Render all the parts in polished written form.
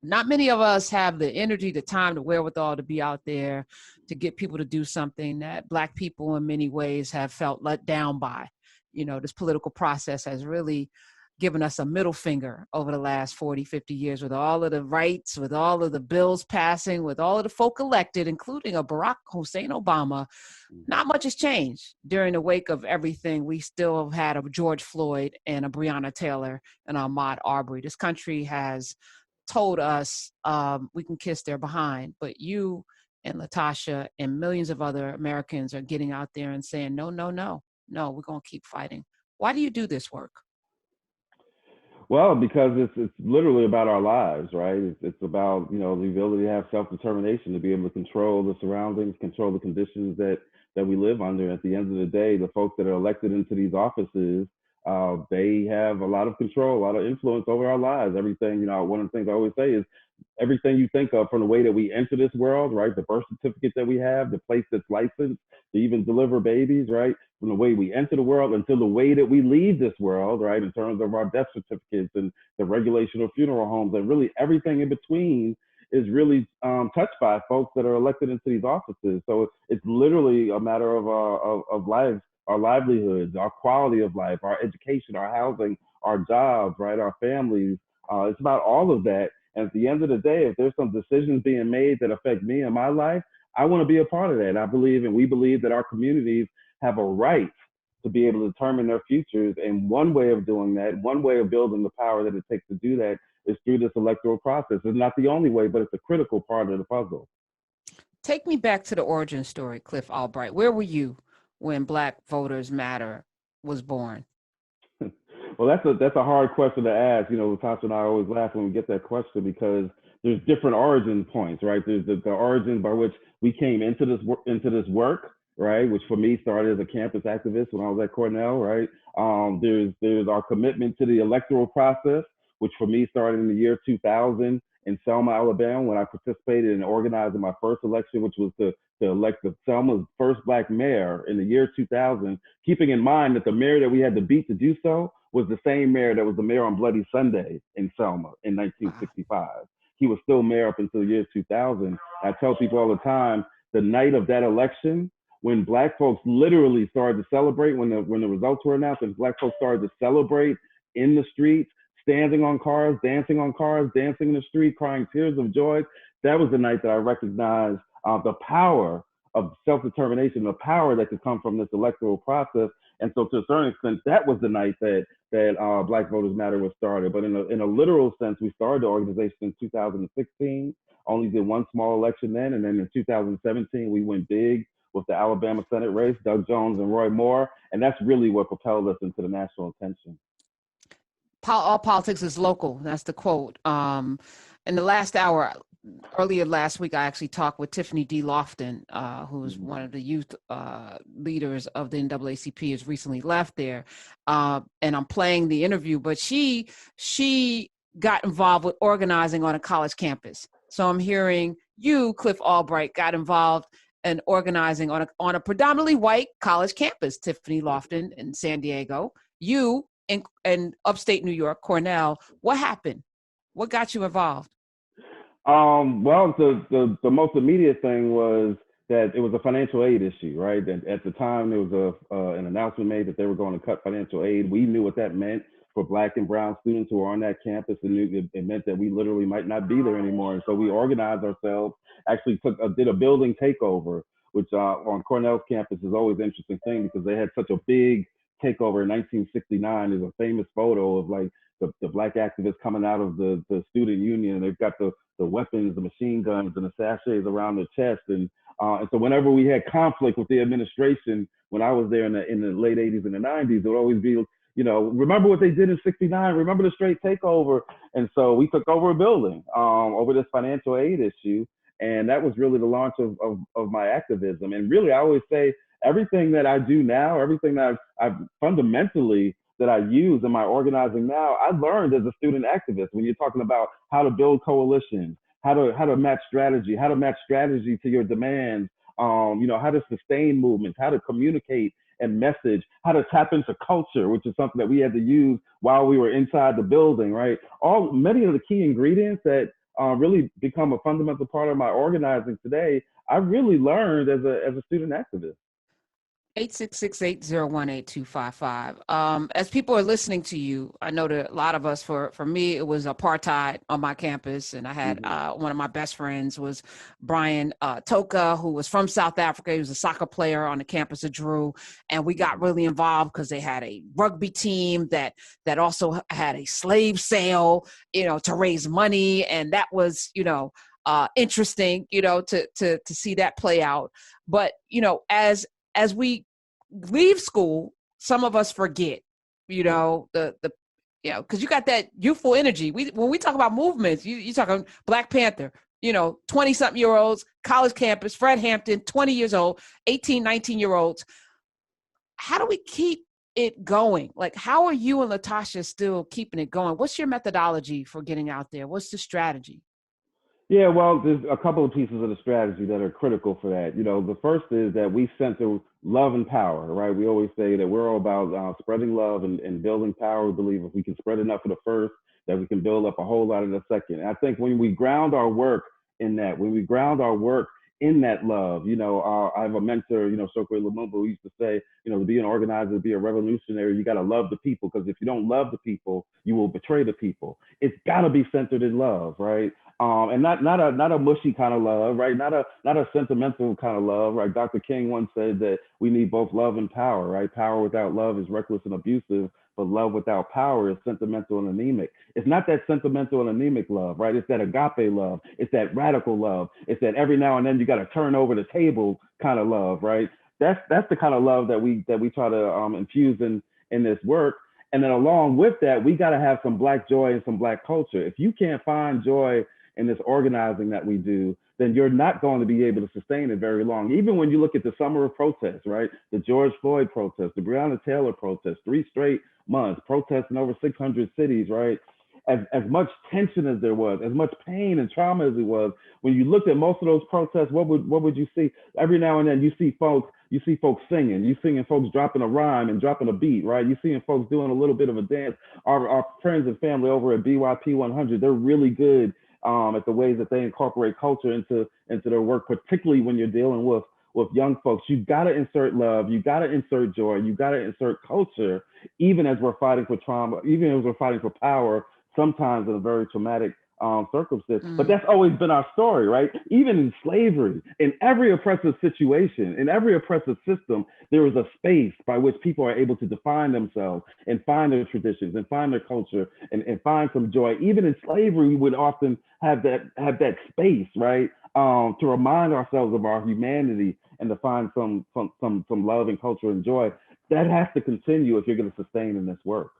Not many of us have the energy, the time, the wherewithal to be out there to get people to do something that Black people in many ways have felt let down by. This political process has really given us a middle finger over the last 40, 50 years with all of the rights, with all of the bills passing, with all of the folk elected, including a Barack Hussein Obama. Not much has changed during the wake of everything. We still have had a George Floyd and a Breonna Taylor and Ahmaud Arbery. This country has told us we can kiss their behind, but you and Latasha and millions of other Americans are getting out there and saying, no, no, no, no, we're going to keep fighting. Why do you do this work? Well, because it's literally about our lives, right? It's about, the ability to have self-determination, to be able to control the surroundings, control the conditions that we live under. At the end of the day, the folks that are elected into these offices, they have a lot of control, a lot of influence over our lives. Everything, one of the things I always say is everything you think of from the way that we enter this world, right? The birth certificate that we have, the place that's licensed to even deliver babies, right? From the way we enter the world until the way that we leave this world, right? In terms of our death certificates and the regulation of funeral homes and really everything in between is really touched by folks that are elected into these offices. So it's literally a matter of life, our livelihoods, our quality of life, our education, our housing, our jobs, right? Our families. It's about all of that. And at the end of the day, if there's some decisions being made that affect me and my life, I want to be a part of that. I believe and we believe that our communities have a right to be able to determine their futures. And one way of doing that, one way of building the power that it takes to do that is through this electoral process. It's not the only way, but it's a critical part of the puzzle. Take me back to the origin story, Cliff Albright. Where were you when Black Voters Matter was born? Well, that's a hard question to ask. Tasha and I always laugh when we get that question because there's different origin points, right? There's the origin by which we came into this work, right? Which for me started as a campus activist when I was at Cornell, right? There's our commitment to the electoral process, which for me started in the year 2000 in Selma, Alabama, when I participated in organizing my first election, which was to elect Selma's first Black mayor in the year 2000, keeping in mind that the mayor that we had to beat to do so was the same mayor that was the mayor on Bloody Sunday in Selma in 1965. He was still mayor up until the year 2000. I tell people all the time, the night of that election, when Black folks literally started to celebrate, when the results were announced, and Black folks started to celebrate in the streets, standing on cars, dancing in the street, crying tears of joy, that was the night that I recognized the power of self-determination, the power that could come from this electoral process. And so to a certain extent, that was the night that Black Voters Matter was started. But in a literal sense, we started the organization in 2016, only did one small election then. And then in 2017, we went big with the Alabama Senate race, Doug Jones and Roy Moore. And that's really what propelled us into the national attention. All politics is local. That's the quote. In the last hour, earlier last week, I actually talked with Tiffany D. Lofton, who's one of the youth leaders of the NAACP, has recently left there. And I'm playing the interview, but she got involved with organizing on a college campus. So I'm hearing you, Cliff Albright, got involved in organizing on a predominantly white college campus, Tiffany Lofton in San Diego. You in upstate New York, Cornell. What happened? What got you involved? Well, the most immediate thing was that it was a financial aid issue, right? And at the time, there was an announcement made that they were going to cut financial aid. We knew what that meant for Black and brown students who were on that campus, and it meant that we literally might not be there anymore. And so we organized ourselves, actually did a building takeover, which on Cornell's campus is always an interesting thing because they had such a big takeover in 1969. There's a famous photo of like the Black activists coming out of the student union, and they've got the weapons, the machine guns, and the sachets around their chest. And so whenever we had conflict with the administration, when I was there in the late 80s and the 90s, it would always be, remember what they did in 69, remember the straight takeover. And so we took over a building over this financial aid issue. And that was really the launch of my activism. And really, I always say everything that I do now, everything that I've fundamentally that I use in my organizing now, I learned as a student activist. When you're talking about how to build coalitions, how to match strategy to your demands, how to sustain movements, how to communicate and message, how to tap into culture, which is something that we had to use while we were inside the building, right? Many of the key ingredients that really become a fundamental part of my organizing today, I really learned as a student activist. 866-801-8255. As people are listening to you, I know that a lot of us, for me, it was apartheid on my campus. And I had one of my best friends was Brian Toka, who was from South Africa. He was a soccer player on the campus of Drew. And we got really involved because they had a rugby team that also had a slave sale, to raise money. And that was, interesting, to see that play out. But, as we leave school, some of us forget, because you got that youthful energy. When we talk about movements, you talking Black Panther, 20-something-year-olds, college campus, Fred Hampton, 20 years old, 18, 19-year-olds. How do we keep it going? Like, how are you and Latasha still keeping it going? What's your methodology for getting out there? What's the strategy? Yeah, well, there's a couple of pieces of the strategy that are critical for that. The first is that we center love and power, right? We always say that we're all about spreading love and building power. We believe if we can spread enough of the first, that we can build up a whole lot of the second. And I think when we ground our work in that, when we ground our work in that love, I have a mentor, Sokwe Lumumba, who used to say, to be an organizer, to be a revolutionary, you got to love the people, because if you don't love the people, you will betray the people. It's got to be centered in love, right? And not a mushy kind of love, right? Not a sentimental kind of love, right? Dr. King once said that we need both love and power, right? Power without love is reckless and abusive, but love without power is sentimental and anemic. It's not that sentimental and anemic love, right? It's that agape love. It's that radical love. It's that every now and then you got to turn over the table kind of love, right? That's the kind of love that we try to infuse in this work. And then along with that, we got to have some Black joy and some Black culture. If you can't find joy in this organizing that we do, then you're not going to be able to sustain it very long. Even when you look at the summer of protests, right? The George Floyd protest, the Breonna Taylor protest, 3 straight months, protests in over 600 cities, right? As much tension as there was, as much pain and trauma as it was, when you looked at most of those protests, what would you see? Every now and then you see folks singing, you seeing folks dropping a rhyme and dropping a beat, right? You seeing folks doing a little bit of a dance. Our friends and family over at BYP 100, they're really good at the ways that they incorporate culture into their work, particularly when you're dealing with young folks. You got to insert love, you got to insert joy, you got to insert culture, even as we're fighting for trauma, even as we're fighting for power, sometimes in a very traumatic circumstance. But that's always been our story, right? Even in slavery, in every oppressive situation, in every oppressive system, there is a space by which people are able to define themselves and find their traditions and find their culture and find some joy. Even in slavery, we would often have that space, right? To remind ourselves of our humanity and to find some love and culture and joy. That has to continue if you're going to sustain in this work.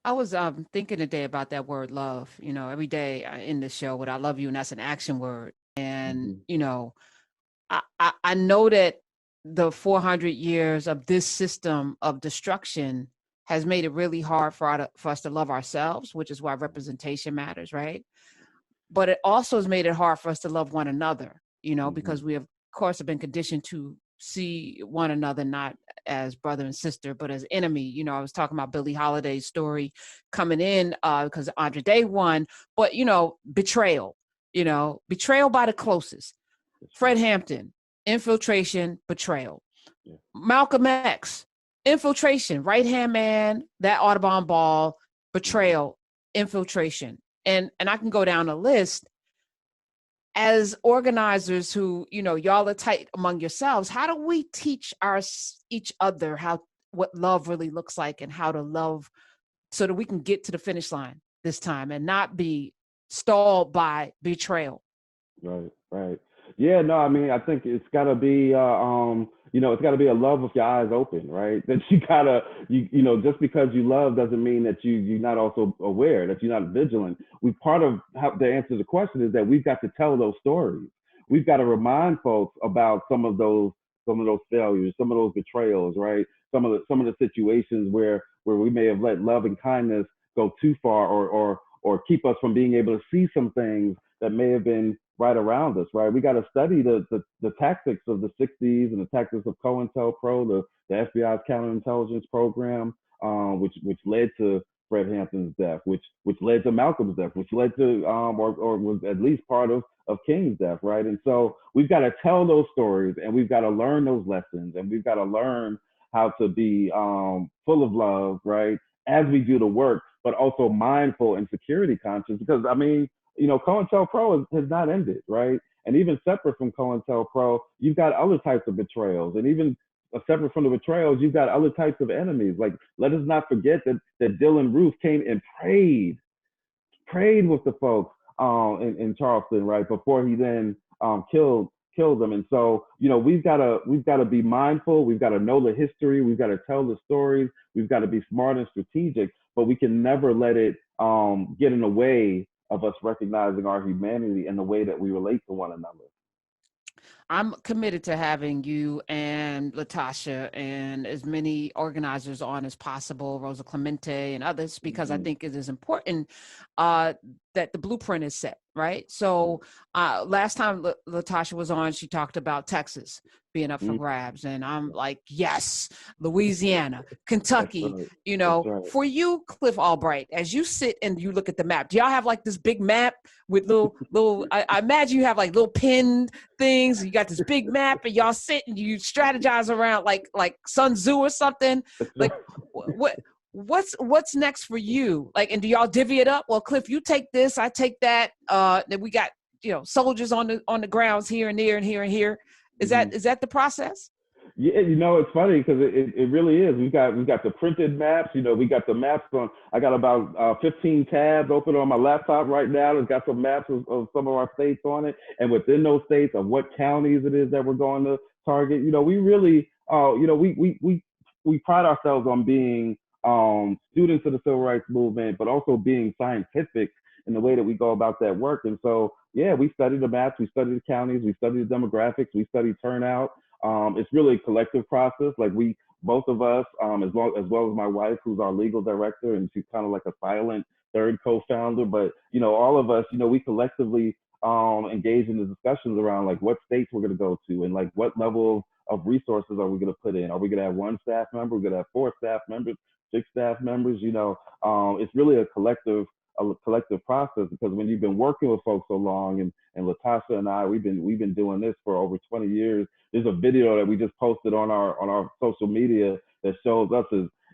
I was thinking today about that word love. Every day in the show, what I love you, and that's an action word. And I know that the 400 years of this system of destruction has made it really hard for us to love ourselves, which is why representation matters, right? But it also has made it hard for us to love one another, because we, of course, have been conditioned to see one another not as brother and sister, but as enemy. I was talking about Billie Holiday's story coming in because Andre Day won, but, betrayal, betrayal by the closest. Fred Hampton, infiltration, betrayal. Yeah. Malcolm X, infiltration, right-hand man, that Audubon ball, betrayal, infiltration. And I can go down a list. As organizers who, y'all are tight among yourselves, how do we teach each other what love really looks like and how to love so that we can get to the finish line this time and not be stalled by betrayal? Right. Yeah, no, I mean, I think it's got to be, it's got to be a love with your eyes open, right? That you gotta, just because you love doesn't mean that you're not also aware, that you're not vigilant. Part of how to answer the question is that we've got to tell those stories. We've got to remind folks about some of those failures, some of those betrayals, right? Some of the situations where we may have let love and kindness go too far or keep us from being able to see some things that may have been right around us, right? We got to study the tactics of the 60s and the tactics of COINTELPRO, the FBI's counterintelligence program, which led to Fred Hampton's death, which led to Malcolm's death, which led to or was at least part of King's death, right? And so we've got to tell those stories, and we've got to learn those lessons, and we've got to learn how to be full of love, right, as we do the work, but also mindful and security conscious. Because I mean, COINTELPRO has not ended, right? And even separate from COINTELPRO, you've got other types of betrayals, and even separate from the betrayals, you've got other types of enemies. Like, let us not forget that Dylan Roof came and prayed with the folks in Charleston, right, before he then killed them. And so, we've got to be mindful. We've got to know the history. We've got to tell the stories. We've got to be smart and strategic, but we can never let it get in the way of us recognizing our humanity and the way that we relate to one another. I'm committed to having you and Latasha and as many organizers on as possible, Rosa Clemente and others, because I think it is important that the blueprint is set, right? So last time Latasha was on, she talked about Texas being up for grabs. And I'm like, yes, Louisiana, Kentucky, right. For you, Cliff Albright, as you sit and you look at the map, do y'all have like this big map with little, I imagine you have like little pinned things. You got this big map and y'all sit and you strategize around like Sun Tzu or something. Like what's next for you? Like, and do y'all divvy it up? Well, Cliff, you take this, I take that. Then we got, soldiers on the grounds here and there and here and here. Is that the process? Yeah, it's funny because it really is. We got the printed maps. We got the maps on. I got about 15 tabs open on my laptop right now. It's got some maps of some of our states on it, and within those states of what counties it is that we're going to target. We really, we pride ourselves on being students of the civil rights movement, but also being scientific in the way that we go about that work. And so, yeah, we study the maps, we study the counties, we study the demographics, we study turnout. It's really a collective process. Like both of us, as well as my wife, who's our legal director, and she's kind of like a silent third co-founder. But all of us, we collectively engage in the discussions around like what states we're going to go to, and like what level of resources are we going to put in? Are we going to have one staff member? We're going to have 4 staff members, 6 staff members. It's really a collective process, because when you've been working with folks so long, and Latasha and I, we've been doing this for over 20 years. There's a video that we just posted on our social media that shows us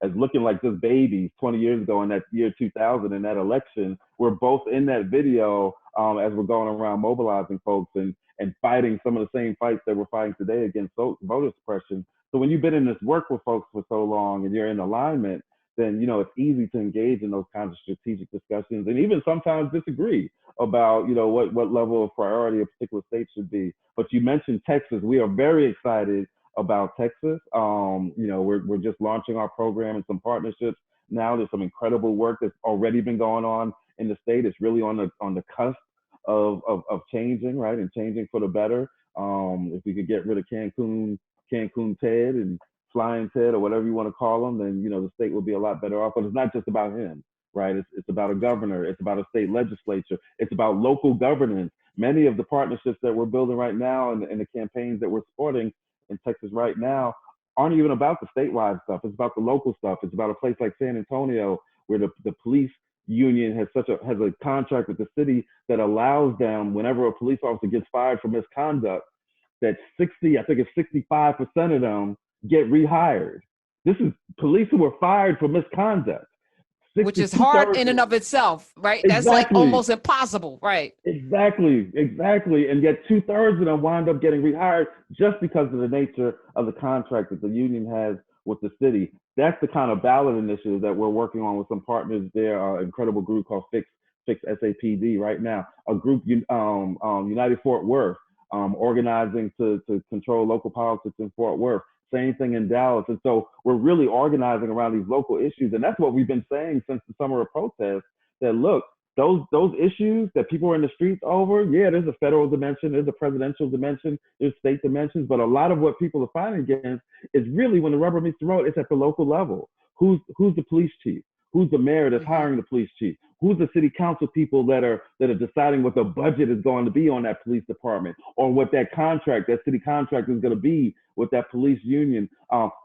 as looking like just babies 20 years ago in that year 2000 in that election. We're both in that video as we're going around mobilizing folks and fighting some of the same fights that we're fighting today against voter suppression. So when you've been in this work with folks for so long and you're in alignment, then it's easy to engage in those kinds of strategic discussions, and even sometimes disagree about what level of priority a particular state should be. But you mentioned Texas. We are very excited about Texas. We're just launching our program and some partnerships now. There's some incredible work that's already been going on in the state. It's really on the cusp of changing, right, and changing for the better. If we could get rid of Cancun Ted and Flying Ted, or whatever you want to call him, then the state will be a lot better off. But it's not just about him, right? It's about a governor. It's about a state legislature. It's about local governance. Many of the partnerships that we're building right now and the campaigns that we're supporting in Texas right now aren't even about the statewide stuff. It's about the local stuff. It's about a place like San Antonio, where the police union has a contract with the city that allows them, whenever a police officer gets fired for misconduct, that 65% of them get rehired. This is police who were fired for misconduct. Which is hard in and of itself, right? Exactly. That's like almost impossible, right? Exactly. And yet 2/3 of them wind up getting rehired just because of the nature of the contract that the union has with the city. That's the kind of ballot initiative that we're working on with some partners there. An incredible group called Fix SAPD right now. A group, United Fort Worth, organizing to control local politics in Fort Worth. Same thing in Dallas. And so we're really organizing around these local issues. And that's what we've been saying since the summer of protest, that look, those issues that people are in the streets over, yeah, there's a federal dimension, there's a presidential dimension, there's state dimensions, but a lot of what people are fighting against is really, when the rubber meets the road, it's at the local level. Who's the police chief? Who's the mayor that's hiring the police chief? Who's the city council people that are deciding what the budget is going to be on that police department, or what that city contract is going to be with that police union,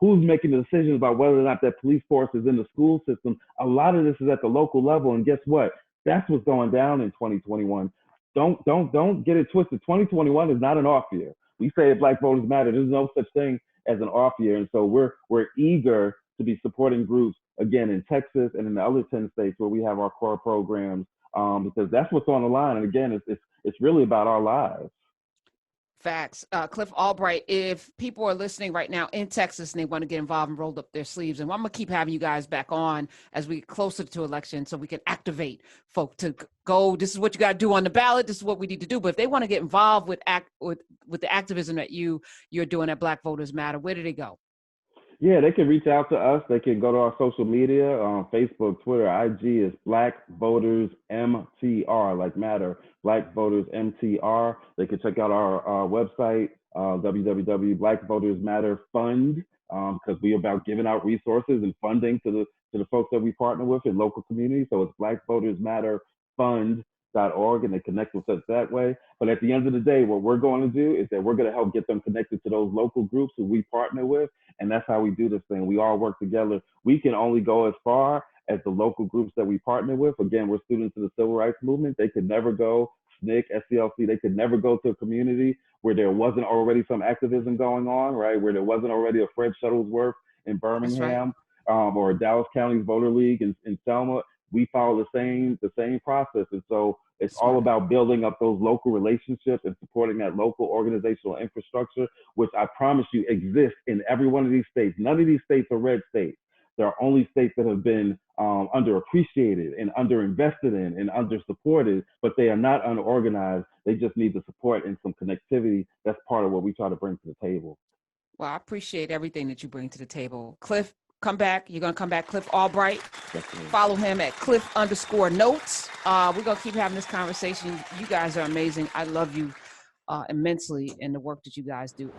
who's making the decisions about whether or not that police force is in the school system. A lot of this is at the local level, and guess what? That's what's going down in 2021. Don't get it twisted. 2021 is not an off year. We say Black Voters Matter. There's no such thing as an off year, and so we're eager to be supporting groups again in Texas and in the other 10 states where we have our core programs, because that's what's on the line. And again, it's really about our lives. Facts. Cliff Albright, if people are listening right now in Texas and they want to get involved and roll up their sleeves, and I'm going to keep having you guys back on as we get closer to election so we can activate folk to go, this is what you got to do on the ballot, this is what we need to do. But if they want to get involved with the activism that you're doing at Black Voters Matter, where do they go? Yeah, they can reach out to us. They can go to our social media, Facebook, Twitter, IG is Black Voters MTR, like matter, Black Voters MTR. They can check out our website, www.blackvotersmatterfund, because we're about giving out resources and funding to the folks that we partner with in local communities. So it's blackvotersmatterfund.org, and they connect with us that way. But at the end of the day, what we're going to do is that we're going to help get them connected to those local groups who we partner with. And that's how we do this thing. We all work together. We can only go as far as the local groups that we partner with. Again, we're students of the Civil Rights Movement. They could never go, SNCC, SCLC, they could never go to a community where there wasn't already some activism going on, right? Where there wasn't already a Fred Shuttlesworth in Birmingham, right, or Dallas County's Voter League in Selma. We follow the same process. And so it's all about building up those local relationships and supporting that local organizational infrastructure, which I promise you exists in every one of these states. None of these states are red states. There are only states that have been underappreciated and underinvested in and undersupported, but they are not unorganized. They just need the support and some connectivity. That's part of what we try to bring to the table. Well, I appreciate everything that you bring to the table. Cliff, come back. You're going to come back, Cliff Albright. Definitely. Follow him at Cliff_notes. We're going to keep having this conversation. You guys are amazing. I love you immensely in the work that you guys do.